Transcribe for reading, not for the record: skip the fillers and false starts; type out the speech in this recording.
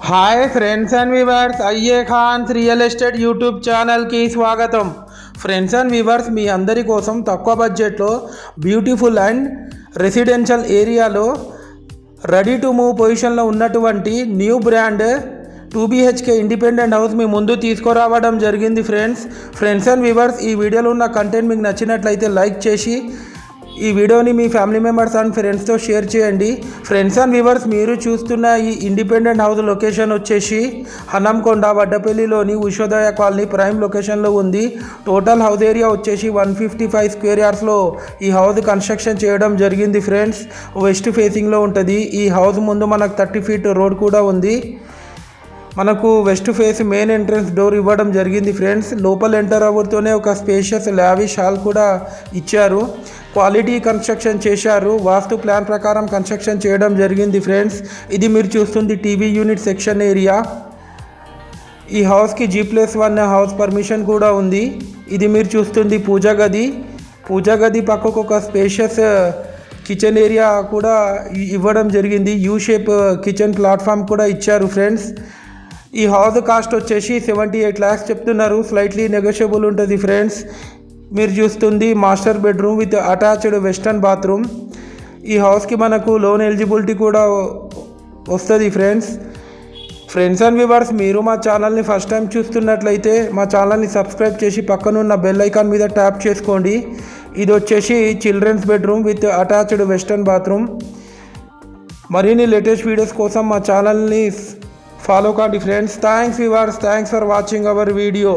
Hi friends and viewers, అయ్యే ఖాన్స్ real estate YouTube ఛానల్కి స్వాగతం. ఫ్రెండ్స్ అండ్ వ్యూవర్స్, మీ అందరి కోసం తక్కువ బడ్జెట్లో బ్యూటిఫుల్ అండ్ రెసిడెన్షియల్ ఏరియాలో రెడీ టు మూవ్ పొజిషన్లో ఉన్నటువంటి new brand 2BHK independent house మీ ముందు తీసుకురావడం జరిగింది. ఫ్రెండ్స్ అండ్ వ్యూవర్స్, ఈ వీడియోలో ఉన్న కంటెంట్ మీకు నచ్చినట్లయితే లైక్ చేసి ఈ వీడియోని మీ ఫ్యామిలీ మెంబర్స్ అండ్ ఫ్రెండ్స్తో షేర్ చేయండి. ఫ్రెండ్స్ అండ్ వ్యూవర్స్, మీరు చూస్తున్న ఈ ఇండిపెండెంట్ హౌస్ లొకేషన్ వచ్చేసి హనంకొండ వడ్డపల్లిలోని ఉషోదయ కాలనీ ప్రైమ్ లొకేషన్లో ఉంది. టోటల్ హౌస్ ఏరియా వచ్చేసి 155 స్క్వేర్ యార్డ్స్లో ఈ హౌస్ కన్స్ట్రక్షన్ చేయడం జరిగింది. ఫ్రెండ్స్, వెస్ట్ ఫేసింగ్లో ఉంటుంది. ఈ హౌస్ ముందు మనకు 30 ఫీట్ రోడ్ కూడా ఉంది. మనకు west face main entrance door ఇవ్వడం జరిగింది. ఫ్రెండ్స్, లోపల ఎంటర్ అవ్వతోనే ఒక స్పేషియస్ లావిష్ హాల్ కూడా ఇచ్చారు. క్వాలిటీ కన్స్ట్రక్షన్ చేశారు. వాస్తు ప్లాన్ ప్రకారం కన్స్ట్రక్షన్ చేయడం జరిగింది. ఫ్రెండ్స్, ఇది మీరు చూస్తుంది టీవీ యూనిట్ సెక్షన్ ఏరియా. ఈ హౌస్కి G+1 హౌస్ పర్మిషన్ కూడా ఉంది. ఇది మీరు చూస్తుంది పూజా గది. పూజా గది పక్కకు ఒక స్పేషియస్ కిచెన్ ఏరియా కూడా ఇవ్వడం జరిగింది. యూ షేప్ కిచెన్ ప్లాట్ఫామ్ కూడా ఇచ్చారు. ఫ్రెండ్స్, ఈ హౌస్ కాస్ట్ వచ్చేసి 78 lakhs చెప్తున్నారు. స్లైట్లీ నెగోషియబుల్ ఉంటుంది. ఫ్రెండ్స్, మీరు చూస్తుంది master bedroom with attached western bathroom. ఈ హౌస్కి మనకు లోన్ ఎలిజిబిలిటీ కూడా వస్తుంది. ఫ్రెండ్స్ అండ్ వ్యూవర్స్, మీరు మా ఛానల్ని ఫస్ట్ టైం చూస్తున్నట్లయితే మా ఛానల్ని సబ్స్క్రైబ్ చేసి పక్కనున్న బెల్ ఐకాన్ మీద ట్యాప్ చేసుకోండి. ఇది వచ్చేసి children's bedroom with attached western bathroom. మరిన్ని లేటెస్ట్ వీడియోస్ కోసం మా ఛానల్ని ఫాలో కండి. Friends, thanks viewers, thanks for watching our video.